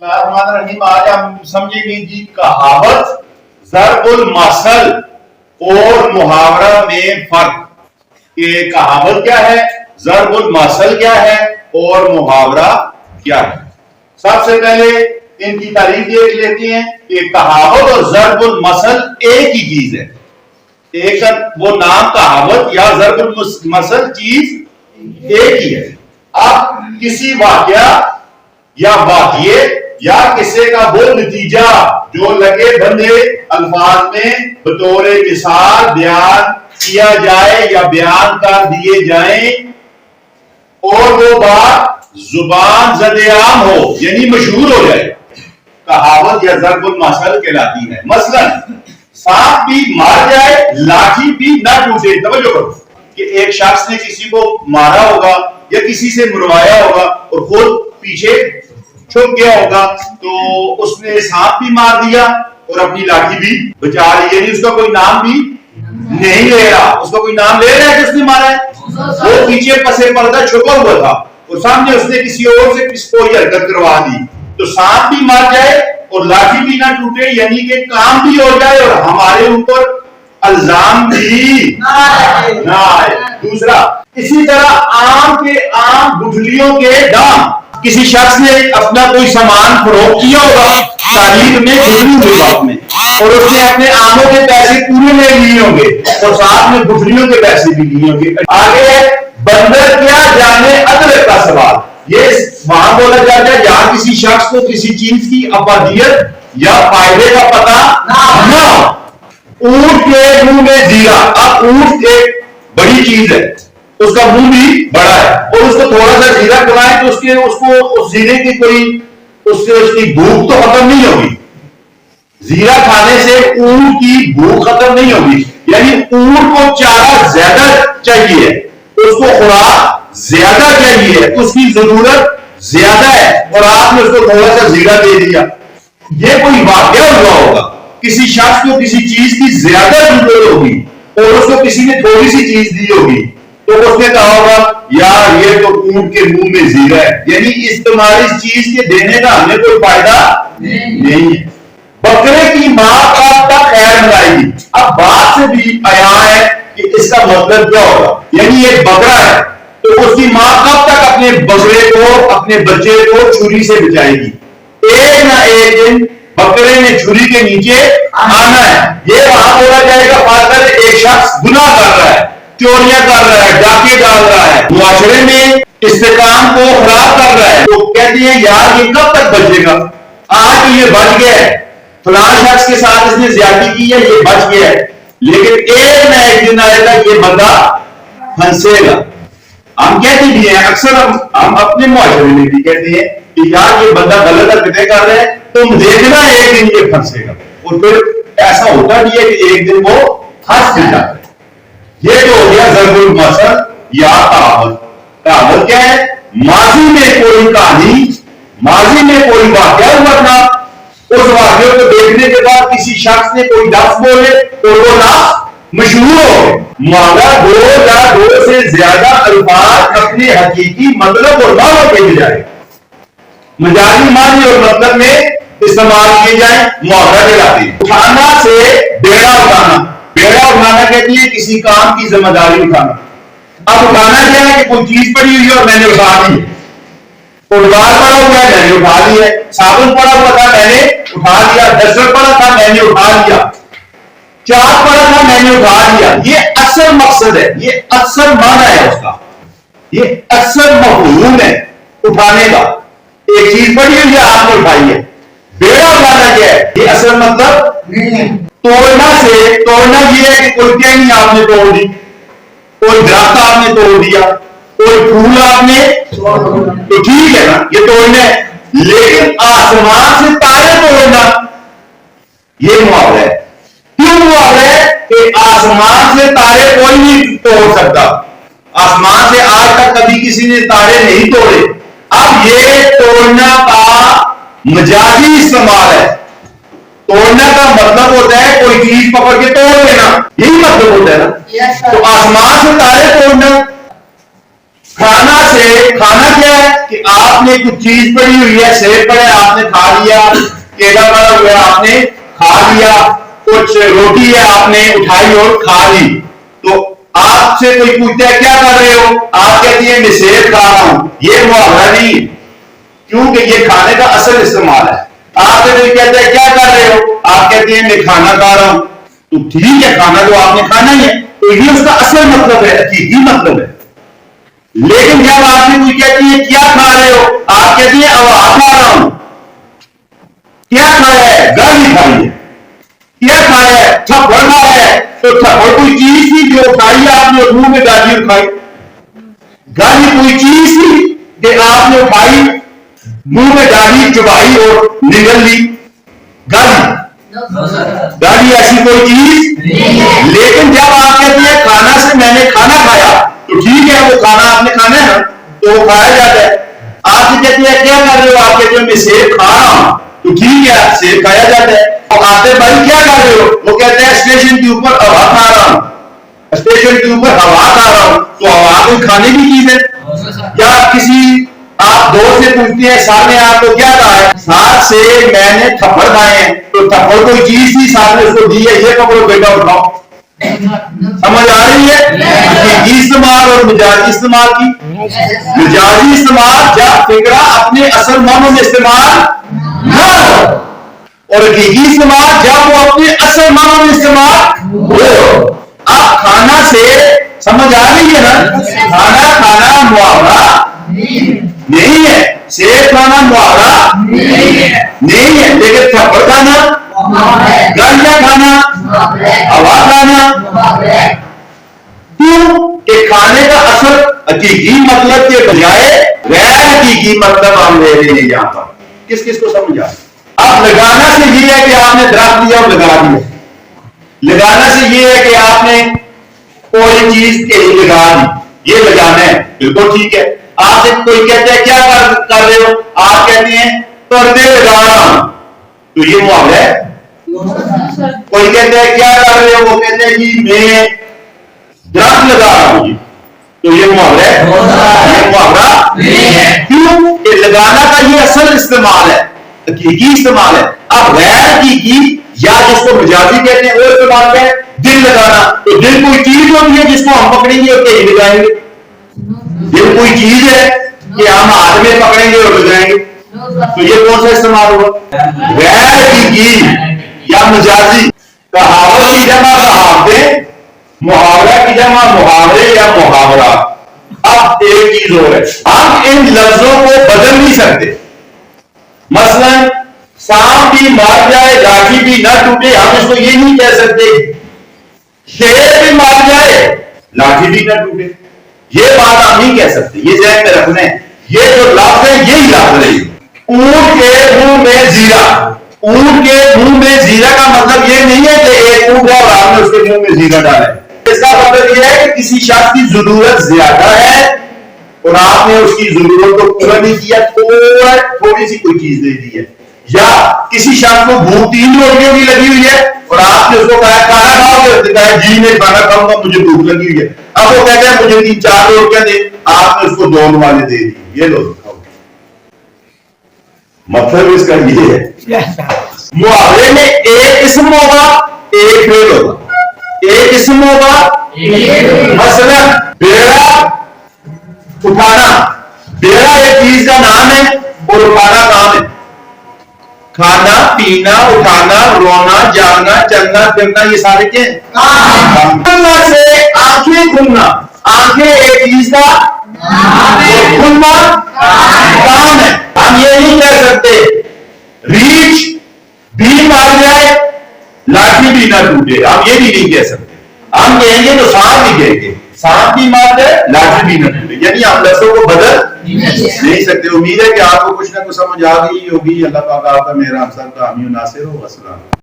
रहीम आज हम समझेंगे जी कहावत, ज़र्ब मसल और मुहावरा में फर्क। कि कहावत क्या है, ज़र्ब मसल क्या है और मुहावरा क्या है। सबसे पहले इनकी तारीफ देख लेते हैं कि कहावत और ज़र्ब मसल एक ही चीज है। एक वो नाम कहावत या ज़र्ब मसल चीज एक ही है। अब किसी वाकया या वाक़ये या किस्से का वो नतीजा जो लगे बंदे अल्फाज में बतौर मिसाल बयान किया जाए या बयान कर दिए जाए और वो बात जुबान ज़द-ए-आम हो यानी मशहूर हो जाए, कहावत या ज़र्ब मसल कहलाती है। मसलन सांप भी मार जाए लाठी भी ना टूटे। तवज्जो करो कि एक शख्स ने किसी को मारा होगा या किसी से मरवाया होगा और खुद पीछे छुप गया होगा, तो उसने सांप भी मार दिया और अपनी लाठी भी बचा ली, यानी उसका कोई नाम भी नहीं ले रहा। उसका कोई नाम ले रहा है किसने मारा है, वो पीछे पसे पर्दा छुपा हुआ था और सामने उसने किसी और से कोई हरकत करवा दी। तो सांप भी मार जाए और लाठी भी ना टूटे, यानी कि काम भी हो जाए और हमारे ऊपर अल्जाम भी ना आए। दूसरा, इसी तरह आम के आम गुठलियों के दाम। किसी शख्स ने अपना कोई सामान फरोख्त किया होगा तारीख में गुठली में और उसने अपने आमों के पैसे पूरे ले लिए होंगे और साथ में गुठलियों के पैसे भी लिए होंगे। आगे बंदर क्या जाने अदरक का सवाल। ये वहां बोला जाता है जहां किसी शख्स को किसी चीज की अफादियत या फायदे का पता ना हो। ऊंट के मुंह में जीरा। अब ऊंट एक बड़ी चीज है, उसका मुंह भी बड़ा है और उसको थोड़ा सा जीरा खिलाए तो उसको उस जीरे की कोई उसकी भूख तो खत्म नहीं होगी। जीरा खाने से ऊंट की भूख खत्म नहीं होगी, यानी ऊंट को चारा ज्यादा चाहिए, उसको खुराक ज्यादा चाहिए, उसकी जरूरत ज्यादा है और आपने उसको थोड़ा सा जीरा दे दिया। ये कोई वाकया हुआ होगा, किसी शख्स को किसी चीज की ज्यादा जरूरत होगी और उसको किसी ने थोड़ी सी चीज दी होगी, तो उसने कहा होगा यार ये तो ऊंट के मुंह में जीरा है, यानी इस्तेमाल इस चीज के देने का हमें कोई फायदा नहीं है। बकरे की मां कब तक खैर मिलाएगी। अब बात से भी आया है कि इसका मतलब क्या होगा, यानी एक बकरा है तो उसकी मां कब तक अपने बकरे को अपने बच्चे को छुरी से बचाएगी। एक ना एक दिन बकरे ने छुरी के नीचे आना है। ये वहां बोला जाएगा फादर एक शख्स गुनाह कर रहा है, चोरियां कर रहा है, डाके डाल रहा है, मुआशरे में इस्तेकाम को खराब कर रहा है, तो कहते हैं यार ये कब तक बचेगा। आज तो ये बच गया है, फलां शख्स के साथ इसने ज्यादती की है, ये बच गया है, लेकिन एक ना एक दिन आएगा ये बंदा फंसेगा। हम कहते भी हैं अक्सर, हम अपने मुआशरे में भी कहते हैं कि यार ये बंदा गलत हरकतें कर रहे हैं, तुम देखना एक दिन ये फंसेगा। और फिर ऐसा होता भी है कि एक दिन वो फंस भी जाता है। ये जो हो गया ज़र्ब मसल या कहावत। कहावत क्या है, माजी में कोई कहानी, माजी में कोई वाकया हुआ था, उस वाकये को देखने के बाद किसी शख्स ने कोई लफ्ज बोले तो वो लफ्ज मशहूर हो। मुहावरा दो या दो से ज्यादा अल्फाज अपने हकीकी मतलब और मानो के बजाय मजाजी मानी और मतलब में इस्तेमाल किए जाए, मुहावरा कहलाती है। उठाना से बेड़ा उठाना। बेड़ा उठाना कहती है किसी काम की जिम्मेदारी उठाना। अब उठाना क्या है कि कोई चीज पड़ी हुई है और मैंने उठा ली है, उठवार पड़ा हुआ है मैंने उठा लिया है, साबुन पड़ा हुआ था मैंने उठा लिया, डस्टर पड़ा था मैंने उठा लिया, चाक पड़ा था मैंने उठा लिया। ये असल मकसद है, ये असल माना है उसका, ये असल मफहूम है उठाने का। एक चीज पड़ी हुई है आपने उठाई है। बेड़ा उठाना क्या है, ये असल मतलब नहीं है। तोड़ना से, तोड़ना ये है कि कोई टहनी आपने तोड़ दी, कोई दरख्त आपने तोड़ दिया, कोई फूल आपने, तो ठीक है ना, ये तोड़ना है। लेकिन आसमान से तारे तोड़ना ये मुहावरा है। क्यों मुहावरा है कि आसमान से तारे कोई नहीं तोड़ सकता, आसमान से आज तक कभी किसी ने तारे नहीं तोड़े। अब ये तोड़ना का मजाजी इस्तेमाल है। तोड़ना का मतलब होता है कोई चीज पकड़ के तोड़ लेना, यही मतलब होता है ना। तो आसमान से तारे तोड़ना کھانا کیا ہے کہ آپ نے کچھ چیز پڑی ہوئی ہے، سیب پڑے آپ نے کھا لیا، کیلا پڑا ہوا ہے آپ نے کھا لیا، کچھ روٹی ہے آپ نے اٹھائی اور کھا لی، تو آپ سے کوئی پوچھتا ہے کیا کر رہے ہو، آپ کہتی ہیں میں سیب کھا رہا ہوں، یہ محاورہ نہیں ہے کیونکہ یہ کھانے کا اصل استعمال ہے۔ آپ سے کوئی کہتا ہے کیا کر رہے ہو، آپ کہتے ہیں میں کھانا کھا رہا ہوں، تو ٹھیک ہے کھانا جو آپ نے کھانا ہی ہے تو یہ اس کا اصل مطلب ہے، حقیقی مطلب ہے۔ لیکن جب آپ سے کوئی کہتی ہے کیا کھا رہے ہو، آپ کہتی ہیں ہوا کھا رہا ہوں، کیا کھایا ہے، گالی کھائی ہے، کیا کھایا ہے، تھپڑ کھایا ہے، تو تھپڑ کوئی چیز تھی جو کھائی آپ نے اور منہ میں گالی اٹھائی، گالی کوئی چیز تھی کہ آپ نے اٹھائی منہ میں گالی چبائی اور نگل لی، گالی ایسی کوئی چیز لیکن جب آپ کہتے ہیں کھانا سے میں نے کھانا کھایا تو ٹھیک ہے وہ کھانا آپ نے کھانا ہے نا تو وہ کھایا جاتا ہے۔ آپ سے کہتے ہیں کیا کر رہے ہو، آپ کہتے ہیں میں سیب کھا رہا ہوں تو ٹھیک ہے سیب کھایا جاتا ہے۔ اور آتے بھائی کیا کر رہے ہو، وہ کہتے ہیں اسٹیشن کے اوپر ہوا کھا رہا ہوں، اسٹیشن کے اوپر ہوا کھا رہا ہوں، تو ہوا کوئی کھانے کی چیز ہے؟ یا کسی آپ دوست سے پوچھتے ہیں ساتھ نے آپ کو کیا کہا ہے، ساتھ سے میں نے تھپڑ کھائے ہیں، تو تھپڑ کوئی چیز تھی ساتھ نے اس کو دی ہے، یہ پکڑو بیٹا اٹھاؤ، سمجھ آ رہی ہے؟ حقیقی استعمال اور مجازی استعمال کی، مجازی استعمال جب فکرہ اپنے اصل معنوں میں استعمال نہ ہو، اور حقیقی استعمال جب وہ اپنے اصل معنوں میں استعمال ہو۔ اب کھانا سے سمجھ آ رہی ہے نا، کھانا محاورہ نہیں ہے، سیب کھانا محاورہ نہیں ہے، لیکن تھپڑ کھانا، گالیاں کھانا، ہوا کھانا، کیوں کہ کھانے کا اثر حقیقی مطلب کے بجائے غیر حقیقی مطلب ہم لے رہے ہیں یہاں پر۔ کس کس کو سمجھا؟ اب لگانا سے یہ ہے کہ آپ نے درخت لیا اور لگا دیا، لگانا سے یہ ہے کہ آپ نے کوئی چیز کہیں لگا دی، یہ لگانا ہے، بالکل ٹھیک ہے۔ آپ سے کوئی کہتا ہے کیا کر رہے ہو، آپ کہتے ہیں پردے لگا رہا ہوں، تو یہ محاورہ ہے۔ کوئی کہتا ہے کیا کر رہے ہو، وہ کہتے ہیں جی میں درخت لگا رہا ہوں، تو یہ محاورہ ہے، یہ محاورہ نہیں ہے، کیوں کہ لگانا کا یہ اصل استعمال ہے، حقیقی استعمال ہے۔ اب غیر حقیقی یا جس کو مجازی کہتے ہیں وہ استعمال ہے دل لگانا، تو دل کوئی چیز ہوتی ہے جس کو ہم پکڑیں گے اور کہیں لگائیں گے، دل کوئی چیز ہے کہ ہم ہاتھ میں پکڑیں گے اور لگائیں گے، تو یہ کون سا استعمال ہوگا، غیر حقیقی یا مجازی۔ کہاوت کی جمع کہاوتیں، محاورہ کی جمع محاورے یا محاورہ۔ اب ایک چیز اور ہے، ہم ان لفظوں کو بدل نہیں سکتے، مثلا سانپ بھی مار جائے لاٹھی بھی نہ ٹوٹے، ہم اس کو یہ نہیں کہہ سکتے شیر بھی مار جائے لاٹھی بھی نہ ٹوٹے، یہ بات ہم نہیں کہہ سکتے، یہ ذہن میں رکھنا ہے۔ یہ جو لفظ ہے یہی لفظ ہے، اونٹ کے منہ میں زیرہ، اونٹ کے منہ میں زیرہ کا مطلب یہ نہیں ہے کہ ایک اونٹ ہے اور آپ نے اس کے منہ میں زیرہ ڈالا ہے، اس کا مطلب یہ ہے کہ کسی شخص کی ضرورت زیادہ ہے اور آپ نے اس کی ضرورت کو پورا نہیں کیا، تھوڑی سی کوئی چیز دے دی ہے، یا کسی شخص کو بھوک 3 روٹیوں کی لگی ہوئی ہے اور آپ نے اس کو کہا کھانا کھاؤ گے، کہا جی میں کھانا کھاؤں گا مجھے بھوک لگی ہوئی ہے، اب وہ کہتے ہیں مجھے 3-4 روٹیاں دے، آپ نے اس کو 2 والے دے دی، یہ لو کھاؤ۔ مطلب اس کا یہ ہے محاورے میں ایک اسم ہوگا ایک فعل ہوگا، ایک اسم ہوگا، مثلا بیڑا اٹھانا، بیڑا ایک چیز کا نام ہے اور اٹھانا کام ہے، کھانا پینا اٹھانا رونا جاگنا چلنا پھرنا یہ سارے کیا ہیں، سے آنکھیں کھلنا، آنکھیں ایک چیز کا کھلنا کام ہے، ہم یہ نہیں کہہ سکتے ریچھ بھی مار جائے لاٹھی بھی نہ ٹوٹے، ہم یہ بھی نہیں کہہ سکتے، ہم کہیں گے تو سانپ بھی کہیں گے سانپ بھی مار جائے لاٹھی بھی نہ ٹوٹے، یعنی ہم لفظوں کو بدل نہیں سکتے۔ امید ہے کہ آپ کو کچھ نہ کچھ سمجھ آ گئی ہوگی۔ اللہ پاک آپ کا میرا ہم سب کا حامی و ناصر ہو۔ السلام۔